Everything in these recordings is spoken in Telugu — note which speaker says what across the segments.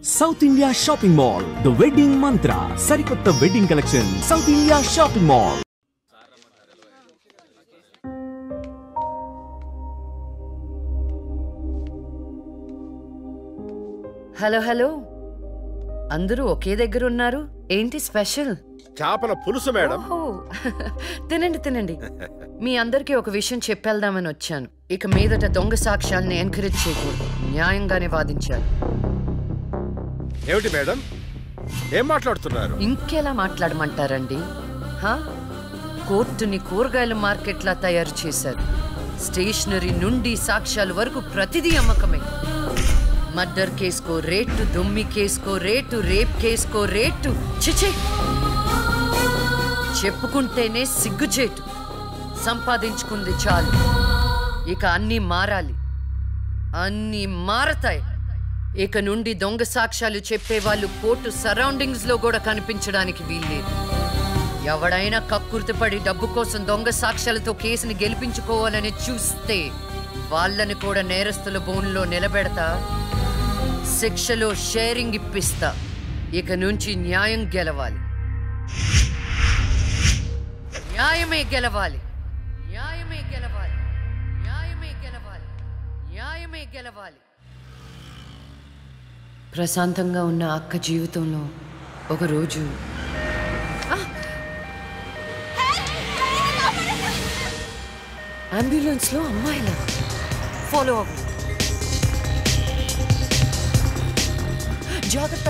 Speaker 1: South India Shopping Mall, the wedding mantra. Sarikotta wedding collection. South India Shopping Mall.
Speaker 2: Hello hello అందరూ ఒకే దగ్గర ఉన్నారు. ఏంటి స్పెషల్?
Speaker 3: చేపల పులుసు మేడం.
Speaker 2: తినండి తినండి. మీ అందరికీ ఒక విషయం చెప్పేద్దామని వచ్చాను. ఇక మీదట దొంగ సాక్ష్యాలను ఎంకరేజ్ చేయకూడదు, న్యాయంగానే వాదించాలి.
Speaker 3: ఏమిటి మేడం, ఏం మాట్లాడుతున్నారు?
Speaker 2: ఇంకెలా మాట్లాడమంటారండి? కోర్టుని కూరగాయల మార్కెట్లా తయారు చేశారు. స్టేషనరీ నుండి సాక్ష్యాల వరకు ప్రతిదీ అమ్మకమే. మర్డర్ కేసుకో రేటు, దొమ్మి కేసుకో రేటు, రేప్ కేసుకో రేటు. చిచి, చెప్పుకుంటేనే సిగ్గుచేటు. సంపాదించుకుంది చాలు, ఇక అన్నీ మారాలి. అన్నీ మారతాయి. ఇక నుండి దొంగ సాక్ష్యాలు చెప్పేవాళ్ళు కోర్టు సరౌండింగ్స్ లో కూడా కనిపించడానికి వీల్లేదు. ఎవడైనా కక్కుర్తిపడి డబ్బు కోసం దొంగ సాక్ష్యాలతో కేసుని గెలిపించుకోవాలని చూస్తే వాళ్ళని కూడా నేరస్తుల బోన్లో నిలబెడతా, శిక్షలో షేరింగ్ ఇప్పిస్తా. ఇక నుంచి న్యాయం గెలవాలి, న్యాయమే గెలవాలి, న్యాయమే గెలవాలి, న్యాయమే గెలవాలి, న్యాయమే గెలవాలి. ప్రశాంతంగా ఉన్న అక్క జీవితంలో ఒకరోజు అంబులెన్స్ లో అమ్మాయిల ఫాలో అవ్వు. జాగ్రత్త.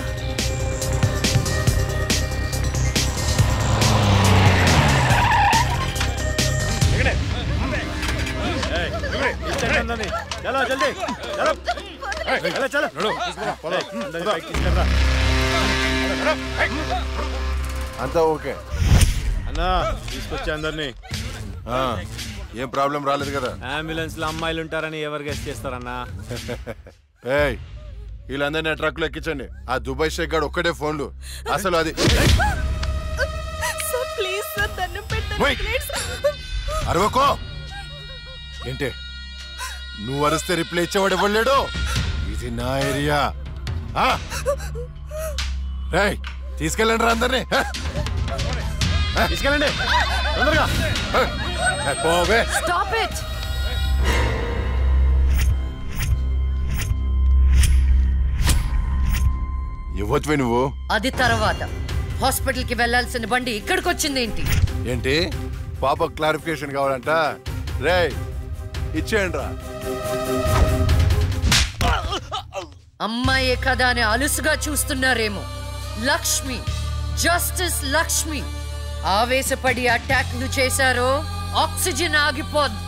Speaker 4: అంతా ఓకే
Speaker 3: అన్నా, తీసుకొచ్చే అందరినీ.
Speaker 4: ఏం ప్రాబ్లం రాలేదు కదా?
Speaker 5: అంబులెన్స్ లో అమ్మాయిలు ఉంటారని ఎవరు గెస్ట్ చేస్తారన్నా?
Speaker 4: ఏయ్, వీళ్ళందరినీ ట్రక్ లో ఎక్కించండి. ఆ దుబాయ్ షేక్ గాడు ఒక్కడే ఫోన్లు. అసలు అది అరవకో. ఏంటే నువ్వు అరిస్తే రిప్లై ఇచ్చేవాడు ఇవ్వలేడు. ఇది నా ఏరియా. రేయ్, తీసుకెళ్ళండి రా అందరినీ.
Speaker 3: తీసుకెళ్ళండి తొందరగా.
Speaker 4: పోవే.
Speaker 2: Stop it.
Speaker 4: ఇవ్వచ్చువే నువ్వు.
Speaker 2: అది తర్వాత. హాస్పిటల్ కి వెళ్లాల్సిన బండి ఇక్కడికి వచ్చింది ఏంటి?
Speaker 4: ఏంటి పాప క్లారిఫికేషన్ కావాలంట? రేయ్, ఇచ్చేయండి రా.
Speaker 2: అమ్మాయే కదా అని అలుసుగా చూస్తున్నారేమో. లక్ష్మి, జస్టిస్ లక్ష్మి. ఆవేశపడి అటాక్లు చేశారో ఆక్సిజన్ ఆగిపోద్ది.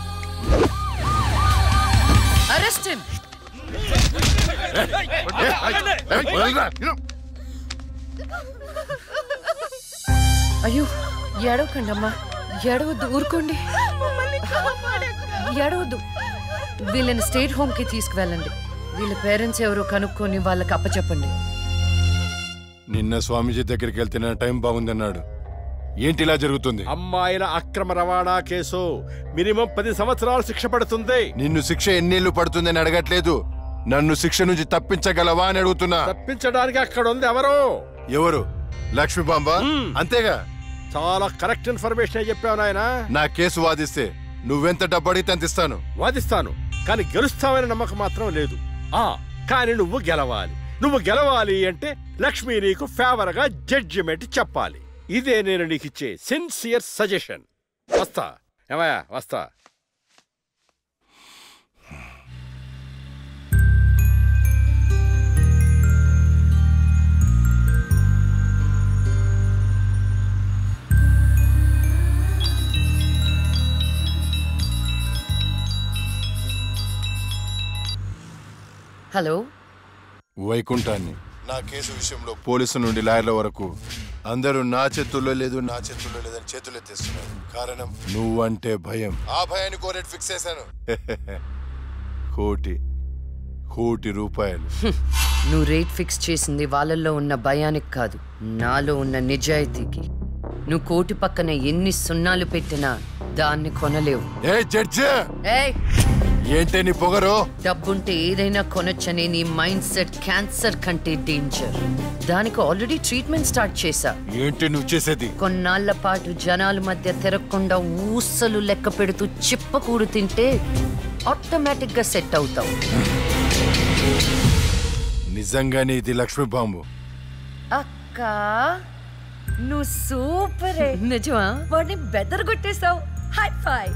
Speaker 2: Arrest him. అయ్యో, ఏడవకండి అమ్మా, ఏడవద్దు, ఊరుకోండి, ఏడవద్దు. వీళ్ళని స్టేట్ హోమ్ కి తీసుకువెళ్ళండి. వీళ్ళ పేరెంట్స్ ఎవరో కనుక్కొని వాళ్ళకి అప్పచెప్పండి.
Speaker 4: నిన్న స్వామీజీ దగ్గరికి వెళ్తే టైం బాగుందన్నాడు. ఏంటి ఇలా జరుగుతుంది?
Speaker 3: అమ్మాయిల అక్రమ రవాణా కేసు మినిమం 10 సంవత్సరాలు శిక్ష పడుతుంది.
Speaker 4: నిన్ను శిక్ష ఎన్నేళ్లు పడుతుందని అడగట్లేదు, నన్ను శిక్ష నుంచి తప్పించగలవా అని అడుగుతున్నా.
Speaker 3: తప్పించడానికి అక్కడ ఉంది ఎవరు?
Speaker 4: ఎవరు? లక్ష్మి బాంబ. అంతేగా?
Speaker 3: చాలా కరెక్ట్ ఇన్ఫర్మేషన్ చెప్పావు నాయన.
Speaker 4: నా కేసు వాదిస్తే నువ్వెంత డబ్బు అడిగితే అంత ఇస్తాను.
Speaker 3: వాదిస్తాను, కానీ గెలుస్తావని నమ్మకం మాత్రం లేదు. కానీ నువ్వు గెలవాలి. నువ్వు గెలవాలి అంటే లక్ష్మి నీకు ఫేవర్ గా జడ్జిమెంట్ చెప్పాలి. ఇదే నేను నీకు ఇచ్చే సిన్సియర్ సజెషన్. వస్తా ఏమయ్యా, వస్తా.
Speaker 2: హలో,
Speaker 4: వైకుంఠాన్ని. నా కేసు విషయంలో పోలీసు నుండి లాయర్ల వరకు అందరూ నా చేతుల్లో లేదు, నా చేతుల్లో లేదని చేతులు ఎత్తేస్తున్నారు. కారణం నువ్వంటే భయం. ఆ భయాన్ని కోరేట్ ఫిక్స్ చేశాను. కోటి రూపాయలు.
Speaker 2: నువ్వు రేట్ ఫిక్స్ చేసింది వాళ్ళల్లో ఉన్న భయానికి కాదు, నాలో ఉన్న నిజాయితీకి. నువ్వు కోటి పక్కన ఎన్ని సున్నాలు పెట్టినా దాన్ని కొనలేవు.
Speaker 4: ఏ జడ్జి, ఏంటే నీ పొగరు?
Speaker 2: డబ్బుంటే ఏదైనా కొనొచ్చనే నీ మైండ్ సెట్ క్యాన్సర్ కంటే డేంజర్. దానికి ఆల్రెడీ ట్రీట్మెంట్ స్టార్ట్ చేశా.
Speaker 4: ఏంటి నువ్వు చేసేది?
Speaker 2: కొన్నాళ్ల పాటు జనాల మధ్య తిరగకుండా ఊసలు లెక్క పెడుతూ చిప్పకూడు తింటే ఆటోమేటిక్ గా సెట్ అవుతావు.
Speaker 4: నిజంగానే ఇది లక్ష్మీ బాంబు.
Speaker 2: అక్క నువ్వు సూపరే. నిజమా? వాడిని బెదరగొట్టేశావు. హై ఫై.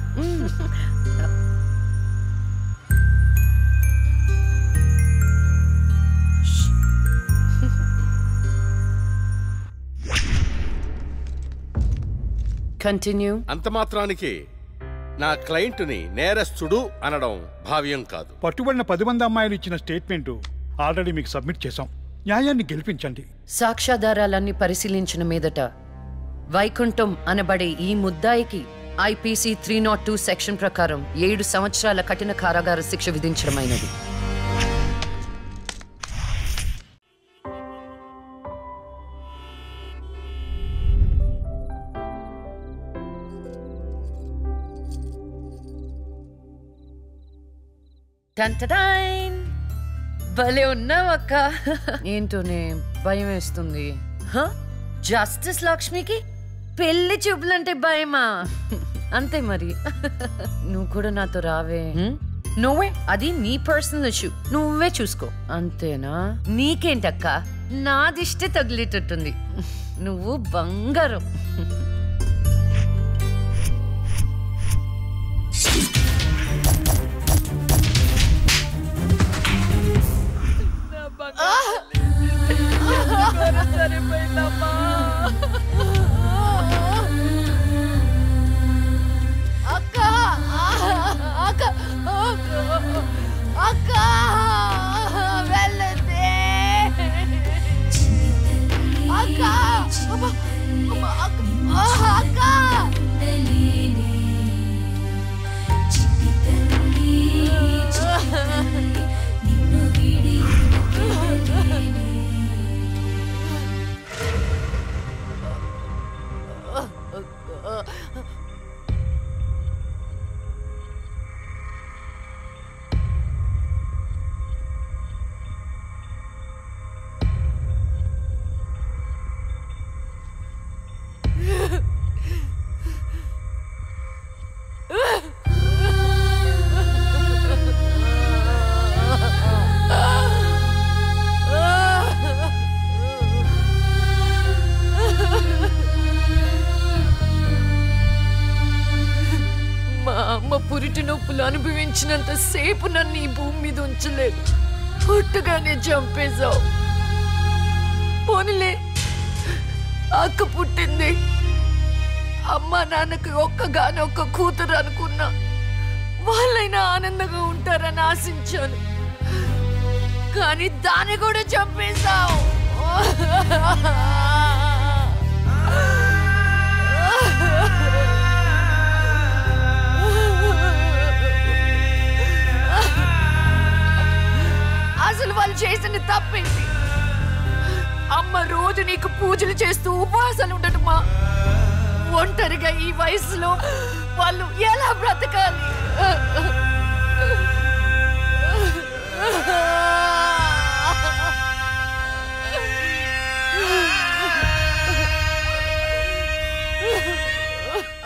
Speaker 2: కంటిన్యూ.
Speaker 3: అంత మాత్రానికి నా క్లయింట్ని నేరస్తుడు అనడం భావ్యం కాదు.
Speaker 6: పట్టుబడిన 10 మంది అమ్మాయిలు ఇచ్చిన స్టేట్మెంట్ ఆల్రెడీ మీకు సబ్మిట్ చేశాం. న్యాయాన్ని గెలిపించండి.
Speaker 2: సాక్ష్యాధారాలన్నీ పరిశీలించిన మీదట వైకుంఠం అనబడే ఈ ముద్దాయికి ఐపీసీ 302 సెక్షన్ ప్రకారం 7 సంవత్సరాల కఠిన కారాగార శిక్ష విధించడమైనది. భలే ఉన్నావక్క. ఏంటోనే భయం వేస్తుంది. జస్టిస్ లక్ష్మికి పెళ్లి చూపులంటే భయమా? అంతే మరి. నువ్వు కూడా నాతో రావే. నువ్వే, అది నీ పర్సనల్ ఇష్యూ, నువ్వే చూసుకో. అంతేనా? నీకేంటక్క, నా దిష్టి తగిలేటట్టుంది. నువ్వు బంగారం. పురిటి నొప్పులు అనుభవించినంత సేపు నన్ను ఈ భూమి మీద ఉంచలేదు. పుట్టగానే చంపేశావు. పోనీలే, అక్క పుట్టింది. అమ్మ నాన్నకి ఒక్కగానొక్క కూతురు అనుకున్నా. వాళ్ళైనా ఆనందంగా ఉంటారని ఆశించాను. కానీ దాన్ని కూడా చంపేశావు. అసలు వాళ్ళు చేసిన తప్పేంటి? అమ్మ రోజు నీకు పూజలు చేస్తూ ఉపవాసాలు ఉండటమా? ఒంటరిగా ఈ వయసులో వాళ్ళు ఎలా బ్రతకాలి?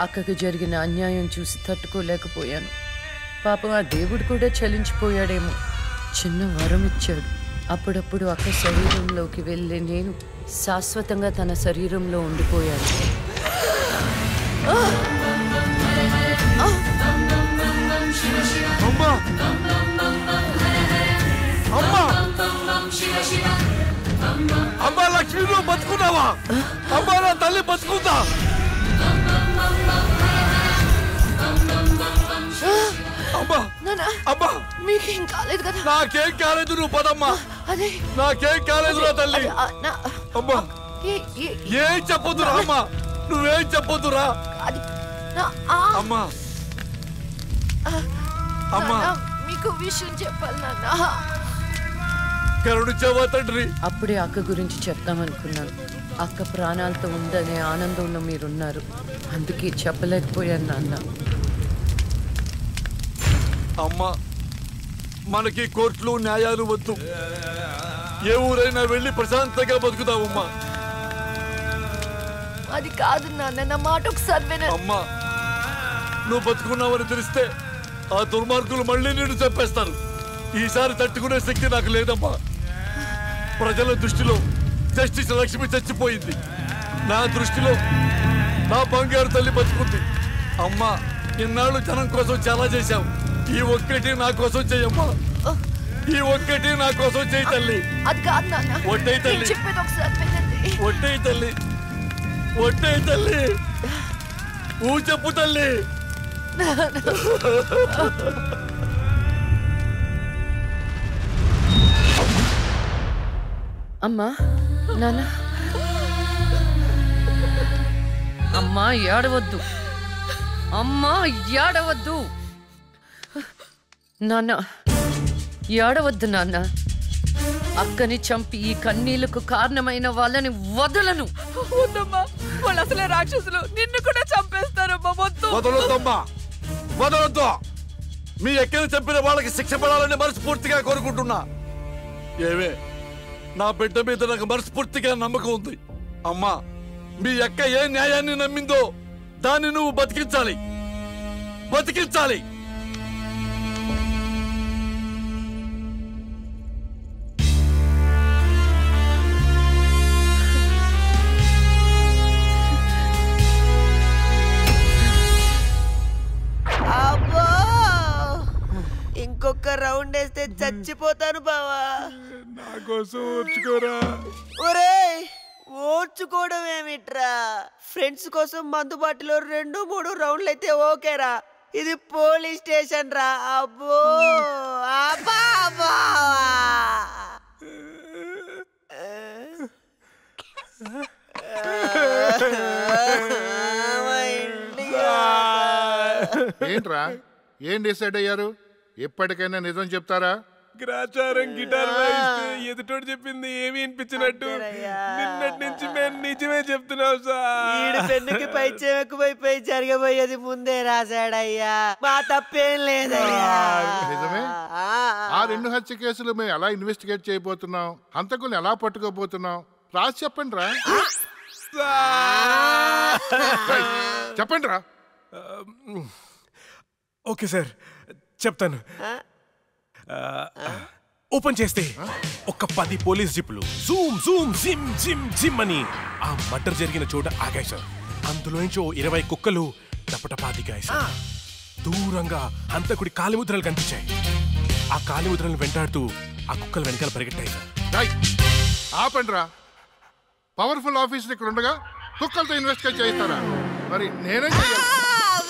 Speaker 2: అక్కకు జరిగిన అన్యాయం చూసి తట్టుకోలేకపోయాను. పాపం ఆ దేవుడు కూడా చలించిపోయాడేమో. చిన్న వరం ఇచ్చాడు. అప్పుడప్పుడు అక్క శరీరంలోకి వెళ్ళే నేను శాశ్వతంగా తన శరీరంలో ఉండిపోయాను.
Speaker 3: అమ్మా లక్ష్మి, నువ్వు బతుకున్నావా? అమ్మా నా తల్లి బతుకుందా?
Speaker 2: మీకేం కాలేదు కదా?
Speaker 3: నాకేం కాలేదు, నువ్వు పదమ్మా.
Speaker 2: అదే
Speaker 3: నాకేం కాలేదు నా తల్లి. అమ్మా ఏం చెప్పొద్దురా అమ్మా, నువ్వేం చెప్పొద్దురా అమ్మా. అమ్మా
Speaker 2: మీకు విషయం చెప్పాలి నాన్న.
Speaker 3: కరుణించావా తండ్రి?
Speaker 2: అప్పుడే అక్క గురించి చెప్తామనుకున్నాను. అక్క ప్రాణాలతో ఉందనే ఆనందంలో మీరున్నారు. అందుకే చెప్పలేకపోయాను నాన్న.
Speaker 3: అమ్మా
Speaker 7: మనకి కోర్టులు న్యాయాలు వద్దు. ఏ ఊరైనా వెళ్ళి ప్రశాంతంగా బతుకుతావమ్మా.
Speaker 8: అది కాదు నాన్న, నా మాట ఒకసారి వినండి.
Speaker 7: అమ్మా, నువ్వు బతుకున్నావని తెలిస్తే ఆ దుర్మార్గులు మళ్ళీ నిన్ను చంపేస్తారు. ఈసారి తట్టుకునే శక్తి నాకు లేదమ్మా. ప్రజల దృష్టిలో జస్టిస్ లక్ష్మి చచ్చిపోయింది. నా దృష్టిలో నా బంగారు తల్లి బతుకుంది. అమ్మా, ఇన్నాళ్ళు జనం కోసం చాలా చేశావు. ఈ ఒక్కటి నా కోసం చెయ్యమ్మా. ఈ ఒక్కటి నా కోసం చెయ్యి తల్లి.
Speaker 8: అది కాదు నాన్న,
Speaker 7: ఒట్టై తల్లి,
Speaker 8: చెప్పేది ఒకసారి వినండి.
Speaker 7: ఒట్టై తల్లి, ఒట్టై తల్లి, చెప్పు తల్లి.
Speaker 2: అమ్మా, నాన్న, అమ్మా ఏడవద్దు, అమ్మా ఏడవద్దు, నాన్న ఏడవద్దు. నాన్న, అక్కని చంపి ఈ కన్నీళ్లకు కారణమైన వాళ్ళని వదలను.
Speaker 8: వద్దమ్మా, వాళ్ళు అసలే రాక్షసులు, నిన్ను కూడా చంపేస్తారమ్మా.
Speaker 7: వదలొద్దమ్మా, వదలొద్దు. మీ ఎక్కని చంపిన వాళ్ళకి శిక్ష పడాలని మనస్ఫూర్తిగా కోరుకుంటున్నా. ఏవే, నా బిడ్డ మీద నాకు మనస్ఫూర్తిగా నమ్మకం ఉంది. అమ్మా, మీ అక్క ఏ న్యాయాన్ని నమ్మిందో దాన్ని నువ్వు బతికించాలి, బతికించాలి.
Speaker 9: ఇంకొక రౌండ్ వేస్తే చచ్చిపోతాను బావా.
Speaker 6: నా కోసం ఓర్చుకోరా.
Speaker 9: ఒరేయ్, ఓర్చుకోవడం ఏమిట్రా? ఫ్రెండ్స్ కోసం మందుబాటులో 2-3 రౌండ్లు అయితే ఓకేరా. ఇది పోలీస్ స్టేషన్ రా. అబ్బో, అబ్బా, అబ్బా.
Speaker 10: ఏంట్రా, ఏం డిసైడ్ అయ్యారు? ఎప్పటికైనా నిజం చెప్తారా?
Speaker 5: గ్రాచారం గిటార్ వాయిస్తే ఎదుటోడు చెప్పింది ఏమి వినిపించినట్టు నిన్నటి నుంచి మేము నిజమే చెప్తున్నాం సార్.
Speaker 9: పెన్నుకి పై ఎక్కువైపోయి జరగబోయేది ముందే రాశాడయ్యా. మా తప్పేం లేదయ్యా.
Speaker 10: నిజమే. ఆ 2 హత్య కేసులు మేము ఎలా ఇన్వెస్టిగేట్ చేయబోతున్నాం, హంతకుల్ని ఎలా పట్టుకోబోతున్నాం రాసి చెప్పండి రా. చెప్పండి రా.
Speaker 5: ఓకే సార్, చెప్తాను. ఓపెన్ చేస్తే ఒక 10 పోలీస్ జీపులు జూమ్ జూమ్ జిమ్ జిమ్ జిమ్ అని ఆ మర్డర్ జరిగిన చోట ఆగాయి సార్. అందులో నుంచి 20 కుక్కలు టపటపా దిగాయి సార్. దూరంగా హంతకుడి కాలిముద్రలు కనిపించాయి. ఆ కాలిముద్రలను వెంటాడుతూ ఆ కుక్కలు వెనకాల పరిగెట్టాయి సార్.
Speaker 10: ఆపండి రా. పవర్ఫుల్ ఆఫీసర్ ఇక్కడ ఉండగా కుక్కలతో ఇన్వెస్టిగేట్ చేయిస్తారా? మరి నేనే చేయాలి.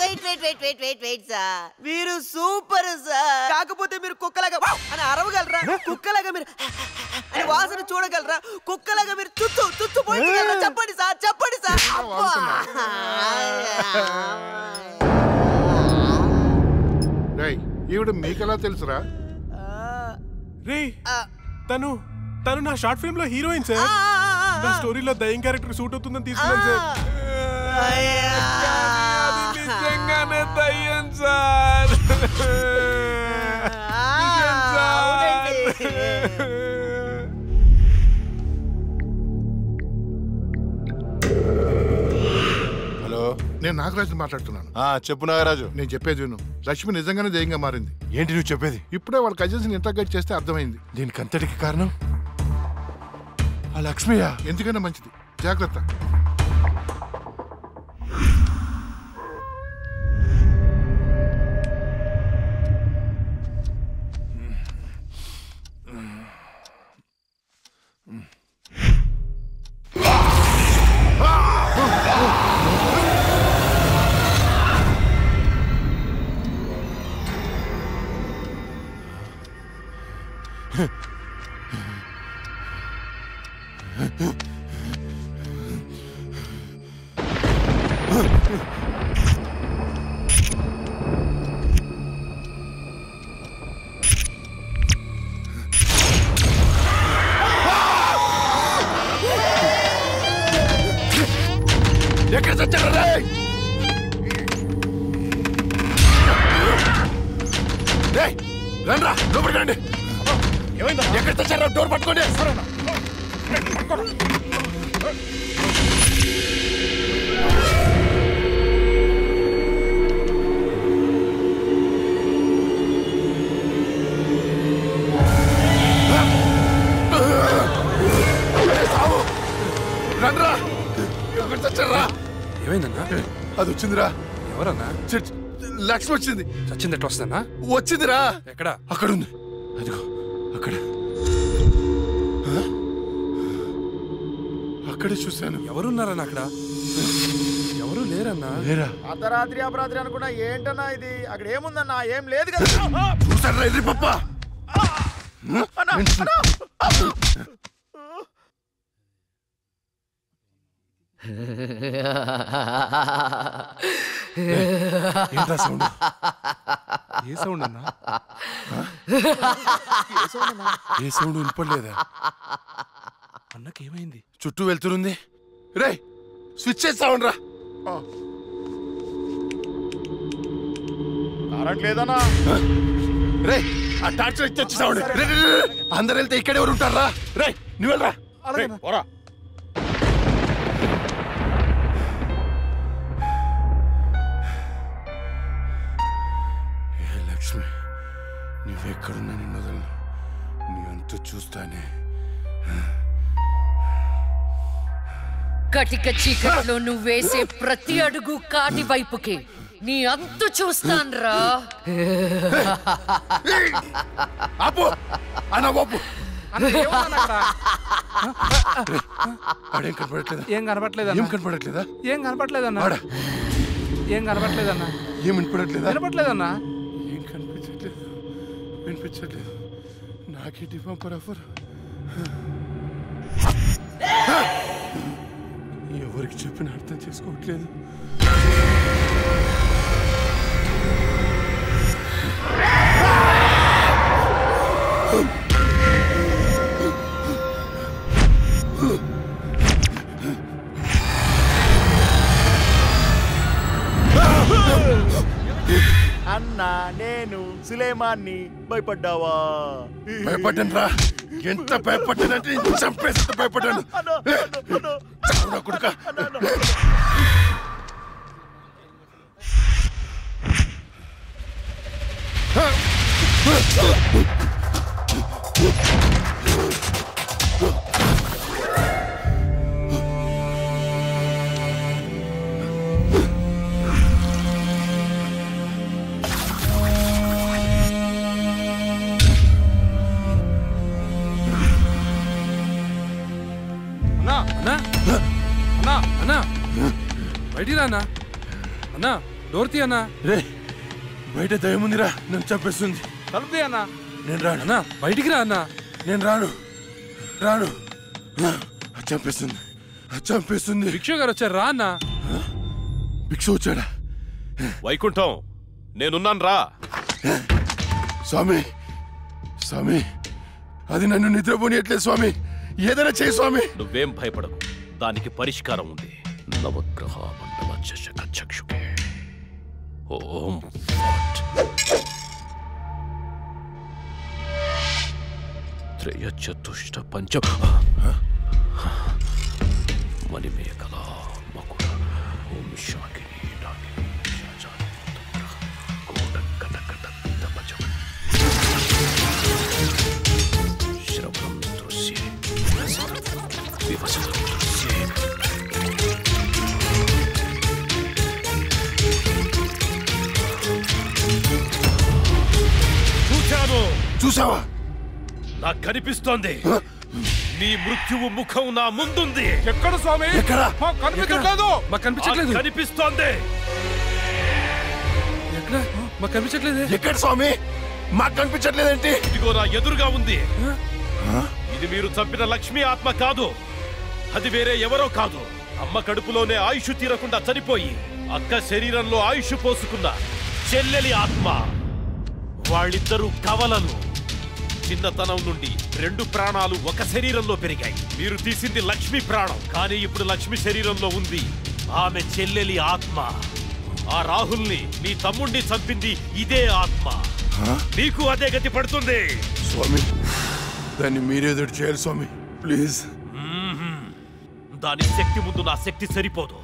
Speaker 9: వెయిట్ సార్, మీరు సూపర్ సార్. కాకపోతే మీరు కుక్కలాగా అని అరవగలరా? కుక్కలాగా మీరు అని వాసన చూడగలరా? కుక్కలాగా మీరు చుచ్చు పోయించగలరా? చెప్పండి సార్, చెప్పండి సార్.
Speaker 10: ఈవిడ మీకెలా తెలుసురా?
Speaker 5: రే, తను నా షార్ట్ ఫిల్మ్ లో హీరోయిన్ సార్. నా స్టోరీలో దయ్యం క్యారెక్టర్ సూట్ అవుతుందని తీసుకున్నాను సార్. నిజంగానే దయ్యం సార్.
Speaker 4: హలో,
Speaker 10: నేను నాగరాజు మాట్లాడుతున్నాను.
Speaker 4: చెప్పు నాగరాజు.
Speaker 10: నేను చెప్పేది విను. లక్ష్మి నిజంగానే దయ్యంగా మారింది.
Speaker 4: ఏంటి నువ్వు చెప్పేది?
Speaker 10: ఇప్పుడే వాళ్ళ కజిన్స్ ని ఇంటర్గేట్ చేస్తే అర్థమైంది.
Speaker 4: దీనికి అంతటికి కారణం ఆ లక్ష్మియా?
Speaker 10: ఎందుకైనా మంచిది, జాగ్రత్త.
Speaker 4: ఎక్కడ చచ్చారా? రండి లోపలికి రండి. ఎక్కడ తెచ్చారా? డోర్ పట్టుకోండి. రండ్రా. ఎక్కడ తెచ్చారా?
Speaker 11: ఏమైందన్నా?
Speaker 4: అది వచ్చిందిరా.
Speaker 11: ఎవరన్నా?
Speaker 4: లక్ష్మి వచ్చింది.
Speaker 11: చచ్చింది ఎట్లా వస్తుందన్నా?
Speaker 4: వచ్చిందిరా.
Speaker 11: ఎక్కడ?
Speaker 4: అక్కడ ఉంది. అదిగో అక్కడ. అక్కడే చూశాను.
Speaker 11: ఎవరున్నారన్నా అక్కడ? ఎవరు లేరన్నా.
Speaker 4: లేరా?
Speaker 12: అర్ధరాత్రి అపరాత్రి అనుకున్నా ఏంటన్నా ఇది? అక్కడ ఏముందన్నా? ఏం లేదు కదా.
Speaker 4: చూసారా ఎర్రి పప్ప?
Speaker 11: ఏంట్రా సౌండ్? ఏ సౌండ్ అన్నా?
Speaker 4: ఏ సౌండ్ వినపడలేదా?
Speaker 11: అన్నకి ఏమైంది?
Speaker 4: చుట్టూ వెళ్తురుంది. రే స్విచ్ చేస్తావుండ్రా.
Speaker 12: కరెంట్ లేదన్నా.
Speaker 4: రే ఆ టార్చ్ లైట్ తెచ్చేసావండి. అందరు వెళ్తే ఇక్కడ ఎవరు ఉంటారా? రే నువ్వు వెళ్ళరా. లక్ష్మి నువ్వెక్కడున్నా నిన్ను వదలను. నీ అంతు చూస్తానే.
Speaker 2: కటిక చీకట్లో నువ్వేసే ప్రతి అడుగు కాటి వైపుకే నీ అంతు చూస్తాన్రా.
Speaker 4: ఆపు అన్న బాపు.
Speaker 11: ఏం కనపడట్లేదా? ఏం కనపడట్లేదన్నా.
Speaker 4: ఏం కనపడట్లేదన్నా?
Speaker 11: ఏం కనపడట్లేదన్నా.
Speaker 4: ఏం వినపడట్లేదా?
Speaker 11: వినపడట్లేదన్నా.
Speaker 4: ఏం కనిపించట్లేదు, వినిపించట్లేదు. నాకేంటి పంపర్ ఆఫర్? ఎవరికి చెప్పిన అర్థం చేసుకోవట్లేదు.
Speaker 12: అన్నా నేను సులేమాన్ని. భయపడ్డావా?
Speaker 4: భయపడ్డాను రా. ఎంత భయపడ్డానంటే చంపేసి భయపడ్డాను. కొడుక
Speaker 11: బయటికి రా అన్నా. అన్నా డోర్ తీ అన్నా.
Speaker 4: రే బయట దయ్యం ఉందిరా, నన్ను చంపేస్తుంది.
Speaker 11: తలుపు అన్నా.
Speaker 4: నేను రాను
Speaker 11: అన్నా. బయటికి రా అన్నా.
Speaker 4: నేను రాను రాను. చంపేస్తుంది చంపేస్తుంది.
Speaker 11: భిక్షు గారు వచ్చారు రా అన్నా.
Speaker 4: భిక్షు వచ్చాడా?
Speaker 3: వైకుంఠం నేనున్నాను రా.
Speaker 4: స్వామి స్వామి అది నన్ను నిద్రపోనియట్లేదు స్వామి. ఏదైనా చేయి స్వామి.
Speaker 3: నువ్వేం భయపడకు, దానికి పరిష్కారం ఉంది. నవగ్రహ మండల చషక చక్షుకే ఓం త్రయ చతుష్ట పంచ మణిమేకల మకుల ఓం శాకిని నాగిని శాచాని కోట కట కట తపచ శ్రవణం దృశ్యే వివసనం దృశ్యే.
Speaker 4: చూసావా?
Speaker 3: నాకు కనిపిస్తోంది. నీ మృత్యువు ముఖం నా ముందుంది.
Speaker 11: ఎక్కడ స్వామి?
Speaker 4: ఎక్కడ?
Speaker 11: కనిపించట్లేదు. మాకు కనిపించట్లేదు.
Speaker 3: కనిపిస్తోంది.
Speaker 11: ఎక్కడ? మాకు కనిపించట్లేదు.
Speaker 4: ఎక్కడ స్వామి? మాకు కనిపించట్లేదేంటి?
Speaker 3: ఇదిగో నా ఎదురుగా ఉంది. ఇది మీరు చంపిన లక్ష్మీ ఆత్మ కాదు. అది వేరే ఎవరో కాదు. అమ్మ కడుపులోనే ఆయుష్ తీరకుండా చనిపోయి అక్క శరీరంలో ఆయుష్ పోసుకున్న చెల్లెలి ఆత్మ. వాళ్ళిద్దరూ కవలలు. చిన్నతనం నుండి 2 ప్రాణాలు ఒక శరీరంలో పెరిగాయి. మీరు తీసింది లక్ష్మి ప్రాణం, కానీ ఇప్పుడు లక్ష్మి శరీరంలో ఉంది ఆమె చెల్లెలి ఆత్మ. ఆ రాహుల్ని నీ తమ్ముణ్ణి చంపింది ఇదే ఆత్మ.
Speaker 7: నీకు అదే గతి పడుతుంది.
Speaker 4: స్వామి దాన్ని మీరేదో చేయాలి స్వామి ప్లీజ్.
Speaker 7: దాని శక్తి ముందు నా శక్తి సరిపోదు.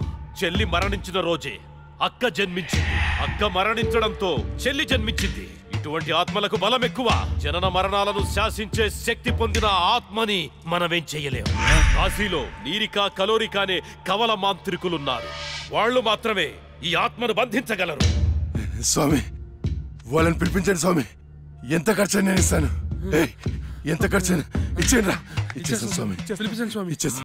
Speaker 7: చెల్లి మరణించిన రోజే అక్క జన్మించింది. అక్క మరణించడంతో చెల్లి జన్మించింది. ఇటువంటి ఆత్మలకు బలం ఎక్కువ. జనన మరణాలను శాసించే శక్తి పొందిన ఆత్మని మనమేం చెయ్యలేము. కాశీలో నీరిక కలోరిక అనే కవల మాంత్రికులున్నారు. వాళ్ళు మాత్రమే ఈ ఆత్మను బంధించగలరు.
Speaker 4: స్వామి వాళ్ళని పిలిపించండి స్వామి. ఎంత ఖర్చు నేను ఇస్తాను. ఎంత ఖర్చు ఇచ్చేయండి రా. ఇచ్చేసాను స్వామి.
Speaker 11: పిలిపించండి స్వామి.
Speaker 4: ఇచ్చేసాను.